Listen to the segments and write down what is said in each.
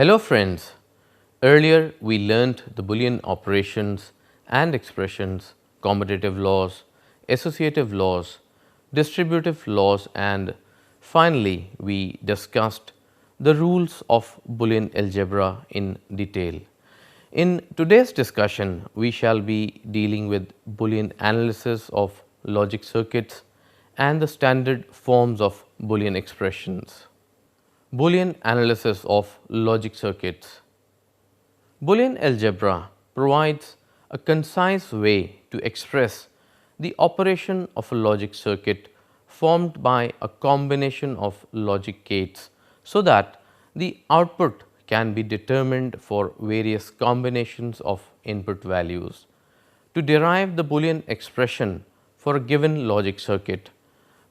Hello friends, earlier we learnt the Boolean operations and expressions, commutative laws, associative laws, distributive laws, and finally we discussed the rules of Boolean algebra in detail. In today's discussion, we shall be dealing with Boolean analysis of logic circuits and the standard forms of Boolean expressions. Boolean analysis of logic circuits. Boolean algebra provides a concise way to express the operation of a logic circuit formed by a combination of logic gates so that the output can be determined for various combinations of input values. To derive the Boolean expression for a given logic circuit,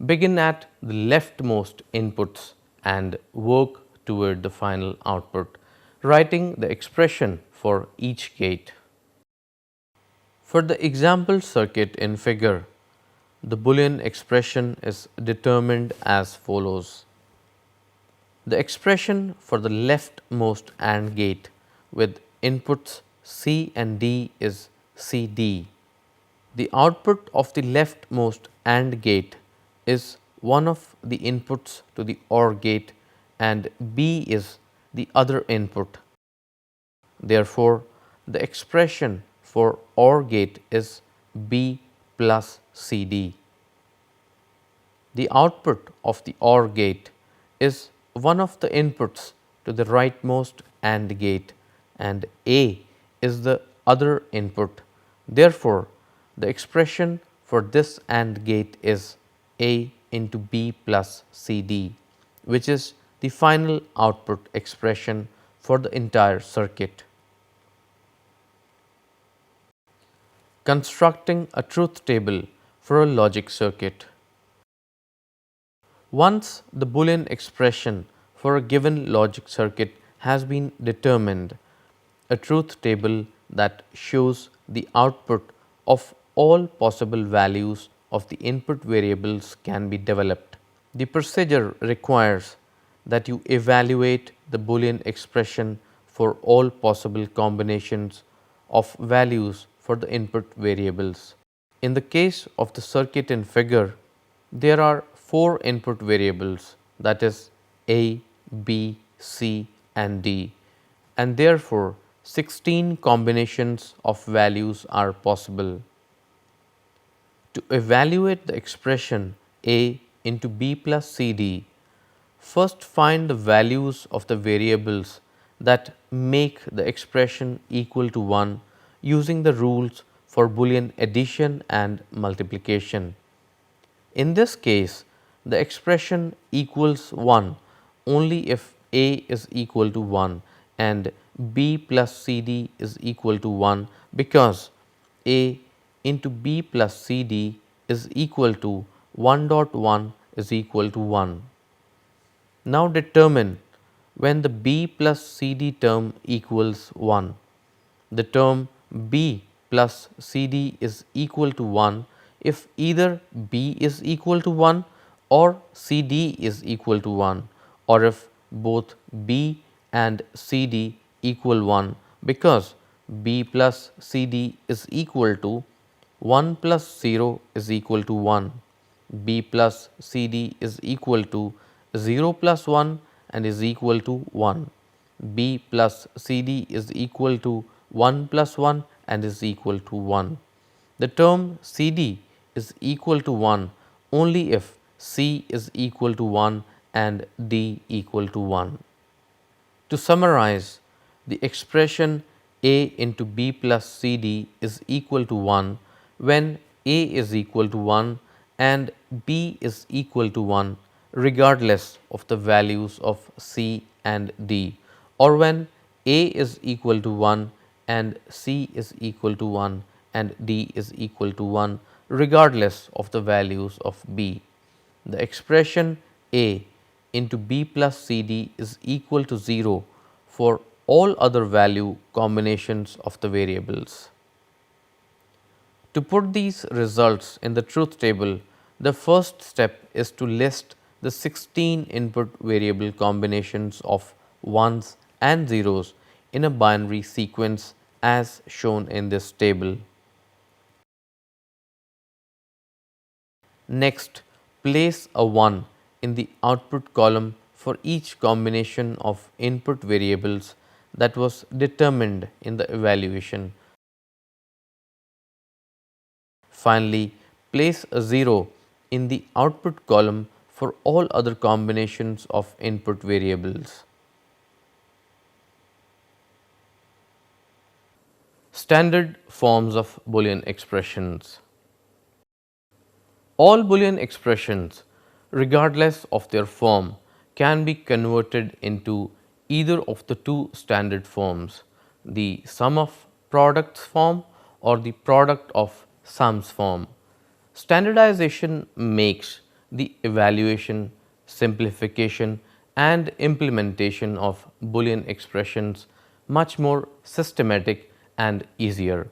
begin at the leftmost inputs and work toward the final output, writing the expression for each gate. For the example circuit in figure, the Boolean expression is determined as follows. The expression for the leftmost AND gate with inputs C and D is CD. The output of the leftmost AND gate is one of the inputs to the OR gate and B is the other input. Therefore, the expression for OR gate is B plus CD. The output of the OR gate is one of the inputs to the rightmost AND gate and A is the other input. Therefore, the expression for this AND gate is A into B plus CD, which is the final output expression for the entire circuit. Constructing a truth table for a logic circuit. Once the Boolean expression for a given logic circuit has been determined, a truth table that shows the output of all possible values of the input variables can be developed. The procedure requires that you evaluate the Boolean expression for all possible combinations of values for the input variables. In the case of the circuit in figure, there are 4 input variables, that is A, B, C and D, and therefore 16 combinations of values are possible. To evaluate the expression A into B plus CD, first find the values of the variables that make the expression equal to 1 using the rules for Boolean addition and multiplication. In this case, the expression equals 1 only if A is equal to 1 and B plus CD is equal to 1 because A into B plus CD is equal to 1.1 is equal to 1. Now determine when the B plus CD term equals 1. The term B plus CD is equal to 1 if either B is equal to 1 or CD is equal to 1, or if both B and CD equal 1 because B plus CD is equal to 1 plus 0 is equal to 1, B plus CD is equal to 0 plus 1 and is equal to 1, B plus CD is equal to 1 plus 1 and is equal to 1. The term CD is equal to 1 only if C is equal to 1 and D equal to 1. To summarize, the expression A into B plus CD is equal to 1 when A is equal to 1 and B is equal to 1 regardless of the values of C and D, or when A is equal to 1 and C is equal to 1 and D is equal to 1 regardless of the values of B. The expression A into B plus CD is equal to 0 for all other value combinations of the variables. To put these results in the truth table, the first step is to list the 16 input variable combinations of 1s and zeros in a binary sequence as shown in this table. Next, place a 1 in the output column for each combination of input variables that was determined in the evaluation. Finally, place a 0 in the output column for all other combinations of input variables. Standard forms of Boolean expressions. All Boolean expressions, regardless of their form, can be converted into either of the two standard forms, the sum of products form or the product of sums form. Standardization makes the evaluation, simplification and implementation of Boolean expressions much more systematic and easier.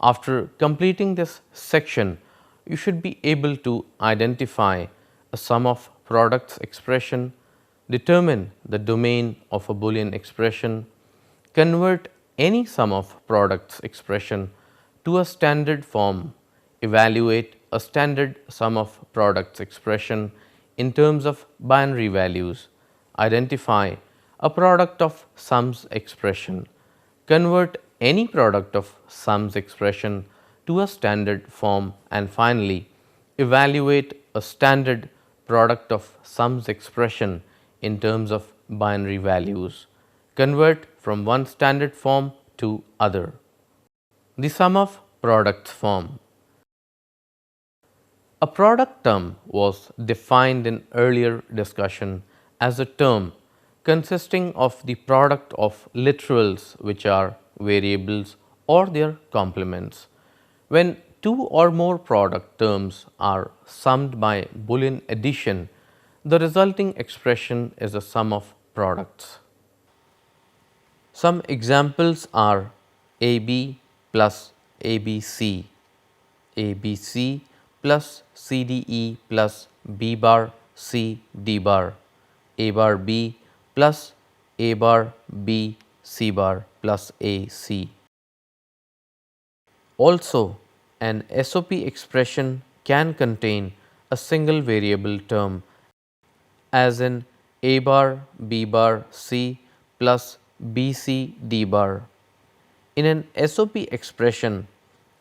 After completing this section, you should be able to identify a sum of products expression, determine the domain of a Boolean expression, convert any sum of products expression to a standard form, evaluate a standard sum of products expression in terms of binary values, identify a product of sums expression, convert any product of sums expression to a standard form, and finally evaluate a standard product of sums expression in terms of binary values. Convert from one standard form to other. The sum of products form. A product term was defined in earlier discussion as a term consisting of the product of literals, which are variables or their complements. When two or more product terms are summed by Boolean addition, the resulting expression is a sum of products. Some examples are AB plus ABC, ABC plus CDE plus B bar C D bar, A bar B plus A bar B C bar plus AC. Also, an SOP expression can contain a single variable term, as in A bar B bar C plus BC D bar. In an SOP expression,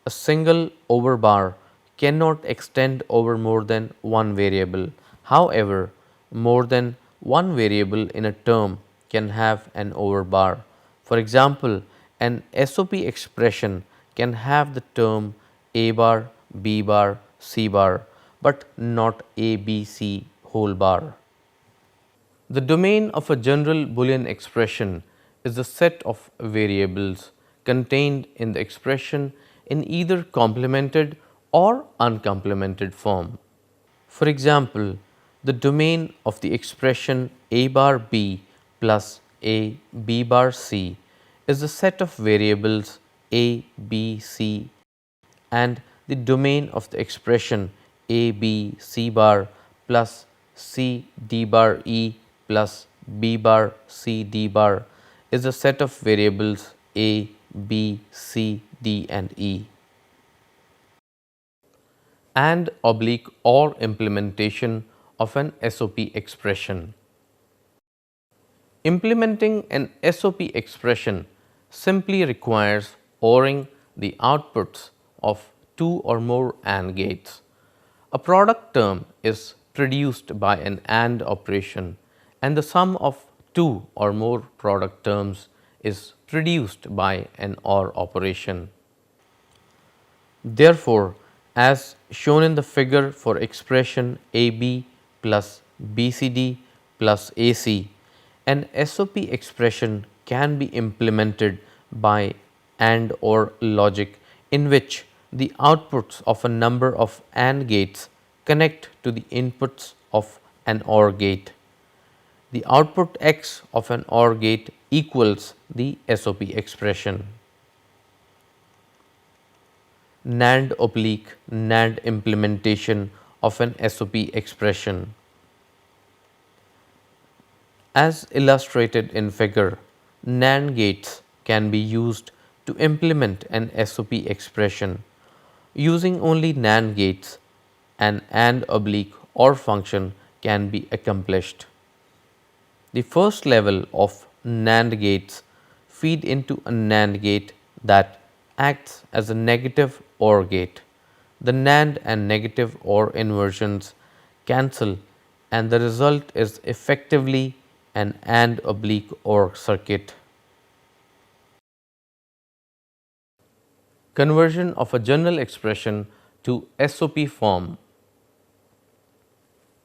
a single overbar cannot extend over more than one variable. However, more than one variable in a term can have an overbar. For example, an SOP expression can have the term A bar, B bar, C bar, but not A, B, C whole bar. The domain of a general Boolean expression is a set of variables contained in the expression in either complemented or uncomplemented form. For example, the domain of the expression A bar B plus A B bar C is a set of variables A, B, C, and the domain of the expression A B C bar plus C D bar E plus B bar C D bar is a set of variables A, B, C, D and E. And oblique OR implementation of an SOP expression. Implementing an SOP expression simply requires ORing the outputs of two or more AND gates. A product term is produced by an AND operation, and the sum of two or more product terms is produced by an OR operation. Therefore, as shown in the figure for expression AB plus BCD plus AC, an SOP expression can be implemented by AND OR logic, in which the outputs of a number of AND gates connect to the inputs of an OR gate. The output X of an OR gate equals the SOP expression. NAND oblique NAND implementation of an SOP expression. As illustrated in figure, NAND gates can be used to implement an SOP expression. Using only NAND gates, an AND oblique OR function can be accomplished. The first level of NAND gates feed into a NAND gate that acts as a negative OR gate. The NAND and negative OR inversions cancel, and the result is effectively an AND oblique OR circuit. Conversion of a general expression to SOP form.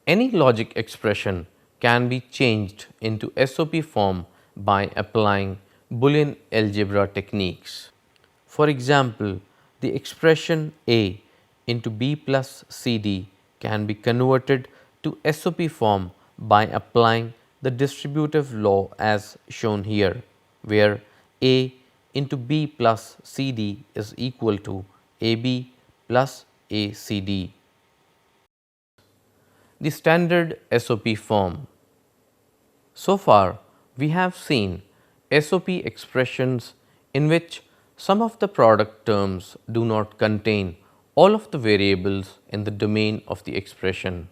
Any logic expression can be changed into SOP form by applying Boolean algebra techniques. For example, the expression A into B plus CD can be converted to SOP form by applying the distributive law as shown here, where A into B plus CD is equal to AB plus ACD. The standard SOP form. So far, we have seen SOP expressions in which some of the product terms do not contain all of the variables in the domain of the expression.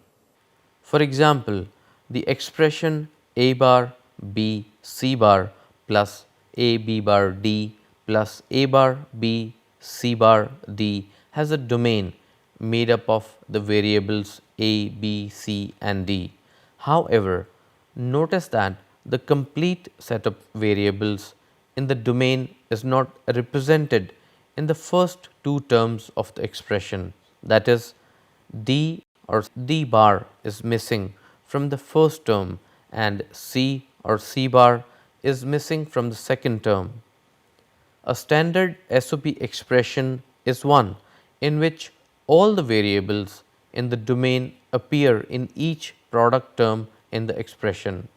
For example, the expression A bar B C bar plus A B bar D plus A bar B C bar D has a domain made up of the variables A, B, C and D. However, notice that the complete set of variables in the domain is not represented in the first two terms of the expression, that is, D or D bar is missing from the first term and C or C bar is missing from the second term. A standard SOP expression is one in which all the variables in the domain appear in each product term in the expression.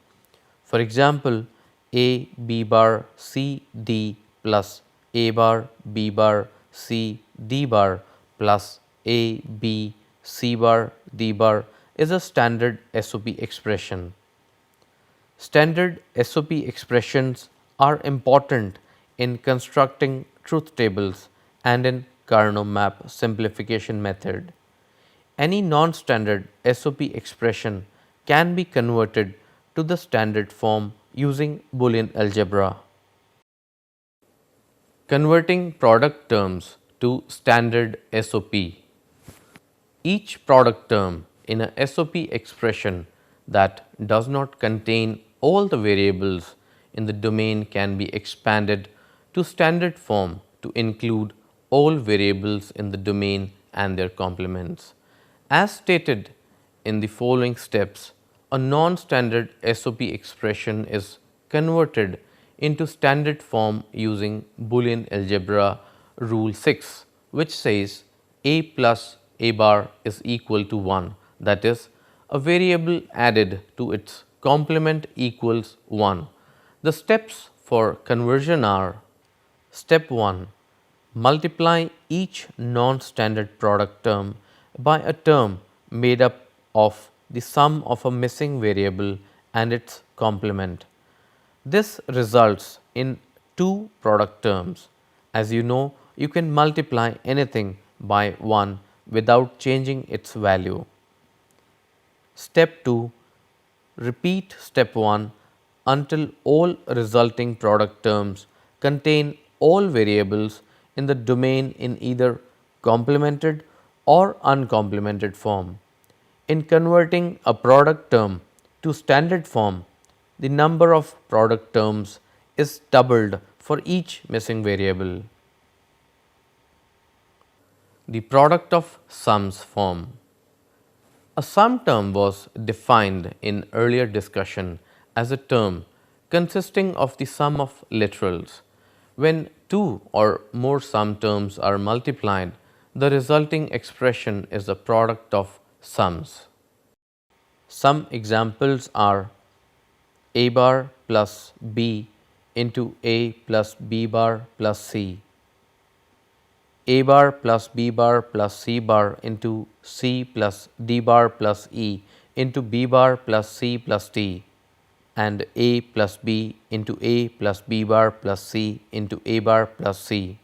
For example, A B bar C D plus A bar B bar C D bar plus A B C bar D bar is a standard SOP expression. Standard SOP expressions are important in constructing truth tables and in Carnot map simplification method. Any non-standard SOP expression can be converted to the standard form using Boolean algebra. Converting product terms to standard SOP. Each product term in a SOP expression that does not contain all the variables in the domain can be expanded to standard form to include all variables in the domain and their complements. As stated in the following steps, a non-standard SOP expression is converted into standard form using Boolean algebra rule 6, which says A plus A bar is equal to 1, that is, a variable added to its complement equals 1. The steps for conversion are: Step 1. Multiply each non-standard product term by a term made up of the sum of a missing variable and its complement. This results in two product terms. As you know, you can multiply anything by 1 without changing its value. Step 2. Repeat step 1 until all resulting product terms contain all variables in the domain in either complemented or uncomplemented form. In converting a product term to standard form, the number of product terms is doubled for each missing variable. The product of sums form. A sum term was defined in earlier discussion as a term consisting of the sum of literals. When two or more sum terms are multiplied, the resulting expression is a product of sums. Some examples are A bar plus B into A plus B bar plus C, A bar plus B bar plus C bar into C plus D bar plus E into B bar plus C plus D. and a plus b into a plus b bar plus c into a bar plus c.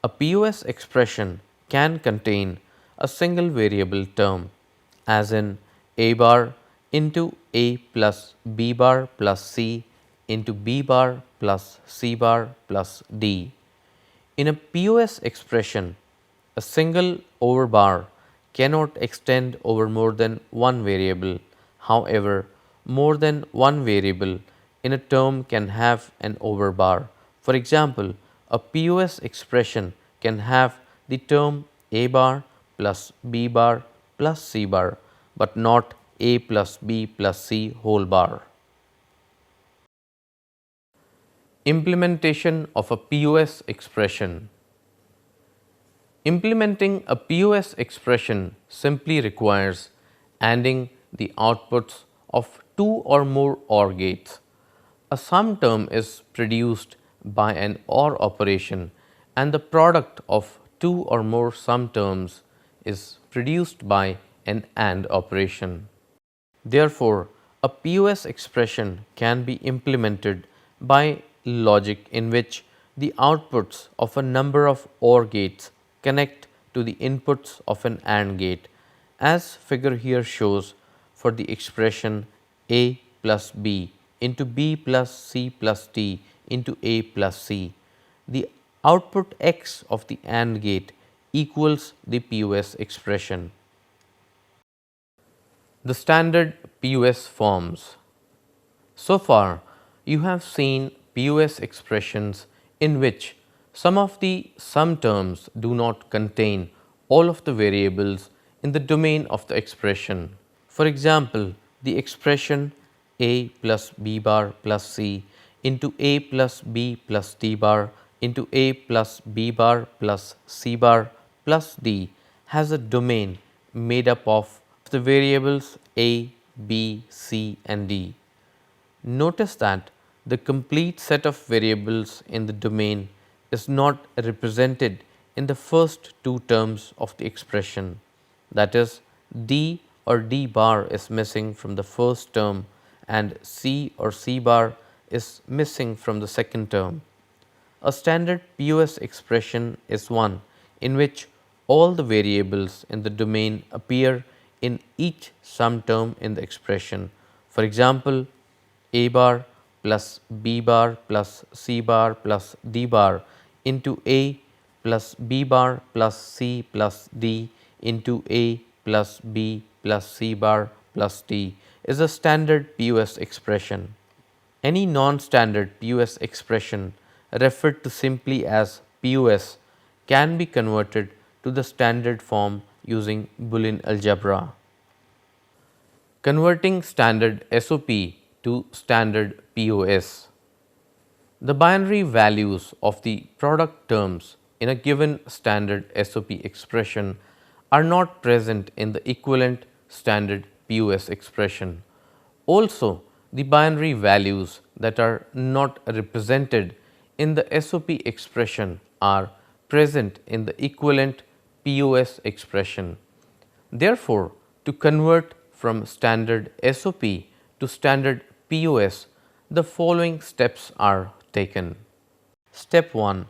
A POS expression can contain a single variable term, as in a bar into a plus b bar plus c into b bar plus c bar plus d. In a POS expression, a single overbar cannot extend over more than one variable. However, more than one variable in a term can have an overbar. For example, a POS expression can have the term a bar plus b bar plus c bar, but not a plus b plus c whole bar. Implementation of a POS expression. Implementing a POS expression simply requires ANDing the outputs of two or more OR gates. A sum term is produced by an OR operation and the product of two or more sum terms is produced by an AND operation. Therefore, a POS expression can be implemented by logic in which the outputs of a number of OR gates connect to the inputs of an AND gate, as figure here shows for the expression a plus b into b plus c plus d into a plus c. The output x of the AND gate equals the POS expression. The standard POS forms. So far, you have seen POS expressions in which some of the sum terms do not contain all of the variables in the domain of the expression. For example, the expression a plus b bar plus c into a plus b plus d bar into a plus b bar plus c bar plus d has a domain made up of the variables a, b, c and d. Notice that the complete set of variables in the domain is not represented in the first two terms of the expression. That is, d or d bar is missing from the first term and c or c bar is missing from the second term. A standard POS expression is one in which all the variables in the domain appear in each sum term in the expression. For example, a bar plus b bar plus c bar plus d bar into a plus b bar plus c plus d into a plus b plus c bar plus d is a standard POS expression. Any non-standard POS expression referred to simply as POS can be converted to the standard form using Boolean algebra. Converting standard SOP to standard POS. The binary values of the product terms in a given standard SOP expression are not present in the equivalent standard POS expression. Also, the binary values that are not represented in the SOP expression are present in the equivalent POS expression. Therefore, to convert from standard SOP to standard POS, the following steps are taken. Step 1.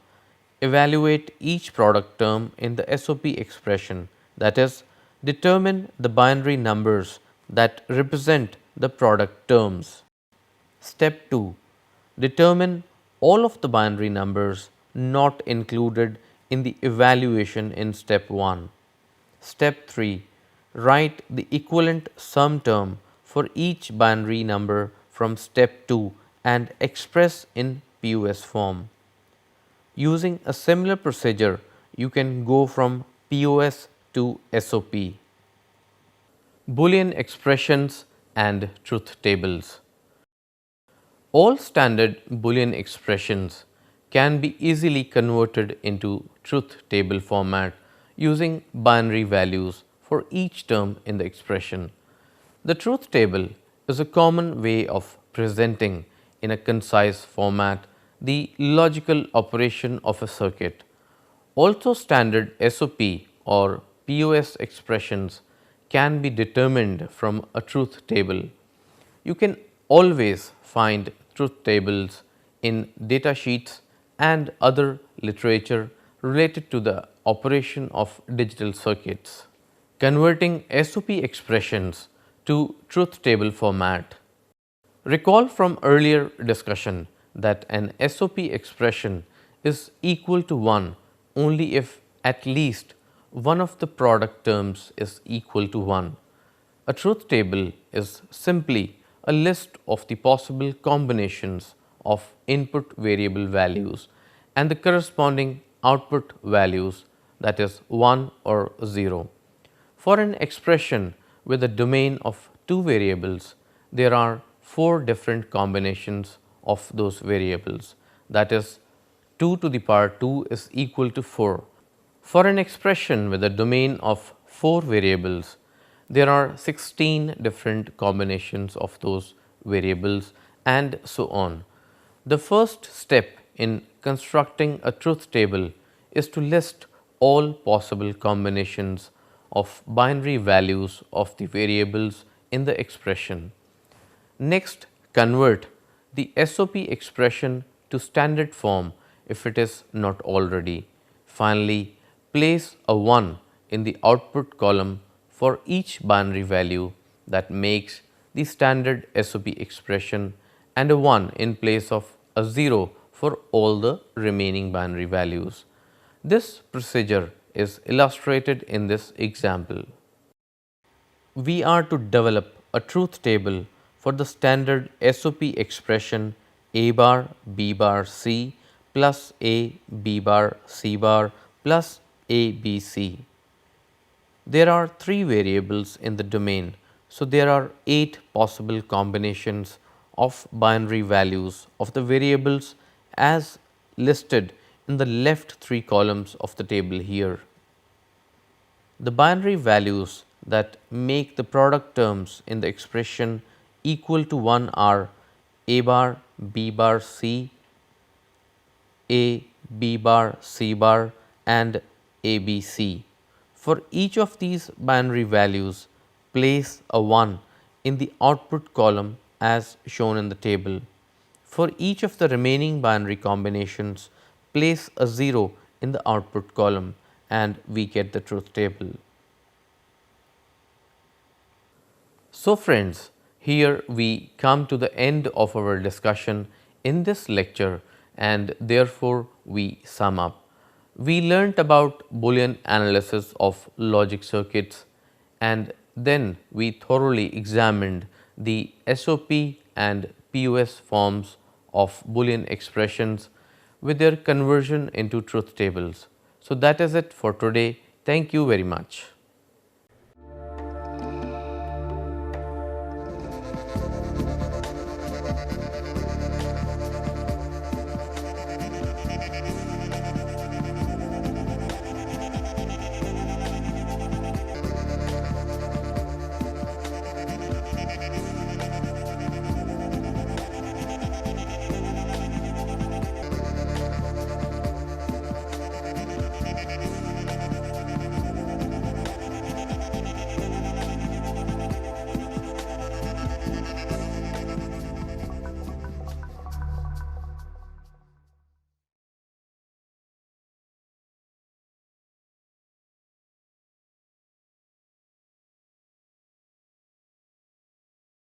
Evaluate each product term in the SOP expression, that is, determine the binary numbers that represent the product terms. Step 2. Determine all of the binary numbers not included in the evaluation in step 1. Step 3. Write the equivalent sum term for each binary number from step 2 and express in POS form. Using a similar procedure, you can go from POS to SOP. Boolean expressions and truth tables. All standard Boolean expressions can be easily converted into truth table format using binary values for each term in the expression. The truth table is a common way of presenting in a concise format the logical operation of a circuit. Also, standard SOP or POS expressions can be determined from a truth table. You can always find truth tables in data sheets and other literature related to the operation of digital circuits. Converting SOP expressions to truth table format. Recall from earlier discussion that an SOP expression is equal to 1 only if at least one of the product terms is equal to 1. A truth table is simply a list of the possible combinations of input variable values and the corresponding output values, that is 1 or 0. For an expression with a domain of two variables, there are 4 different combinations of those variables, that is 2 to the power 2 is equal to 4. For an expression with a domain of 4 variables, there are 16 different combinations of those variables and so on. The first step in constructing a truth table is to list all possible combinations of binary values of the variables in the expression. Next, convert the SOP expression to standard form if it is not already. Finally, place a 1 in the output column for each binary value that makes the standard SOP expression and a 1 in place of a 0 for all the remaining binary values. This procedure is illustrated in this example. We are to develop a truth table for the standard SOP expression A bar B bar C plus A B bar C bar plus A B C. There are 3 variables in the domain, so there are 8 possible combinations of binary values of the variables as listed in the left 3 columns of the table here. The binary values that make the product terms in the expression equal to 1 are A bar B bar C, A B bar C bar and A B C. For each of these binary values, place a 1 in the output column as shown in the table. For each of the remaining binary combinations, place a 0 in the output column and we get the truth table. So friends, here we come to the end of our discussion in this lecture and therefore we sum up. We learnt about Boolean analysis of logic circuits and then we thoroughly examined the SOP and POS forms of Boolean expressions with their conversion into truth tables. So that is it for today. Thank you very much.